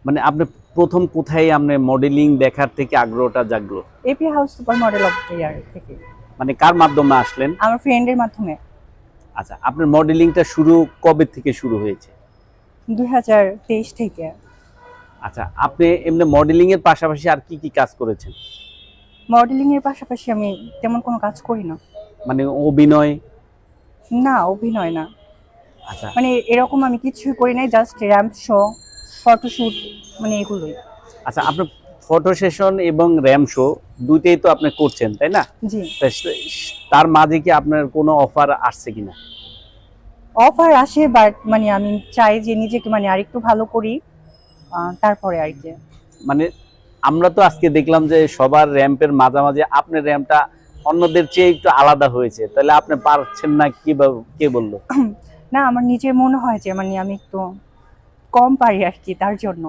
মানে আপনি প্রথম কোথায় আপনি মডেলিং দেখার থেকে আগ্রহটা জাগলো? AP house supermodel of the year থেকে। মানে কার মাধ্যমে আসলেন? আমার ফ্রেন্ডের মাধ্যমে। আচ্ছা, আপনার মডেলিংটা শুরু কবে থেকে শুরু হয়েছে? 2023 থেকে। আচ্ছা, আপনি এমনি মডেলিং এর পাশাপাশি আর কি কি কাজ করেছেন? মডেলিং এর পাশাপাশি আমি তেমন কোনো কাজ করি না। মানে অভিনয়? না, অভিনয় না। আচ্ছা মানে এরকম আমি কিছুই করি নাই, জাস্ট র্যাম্প শো, ফটোশুট, মানে এগুলোই। আচ্ছা, আপনার ফটো সেশন এবং র্যাম শো দুইটাই তো আপনি করছেন, তাই না? জি। তা তার মাঝে কি আপনার কোনো অফার আসছে কিনা? অফার আসে, বাট মানে আমি চাই যে নিজেকে মানে আরেকটু ভালো করি, তারপরে আর কি। মানে আমরা তো আজকে দেখলাম যে সবার র্যাম্পের মাঝামাঝি আপনার র্যাম্পটা অন্যদের চেয়ে একটু আলাদা হয়েছে, তাহলে আপনি পারছেন না কিভাবে, কে বললো? না, আমার নিজের মনে হয় যে মানে আমি একটু কম পারি আর কি, তার জন্য।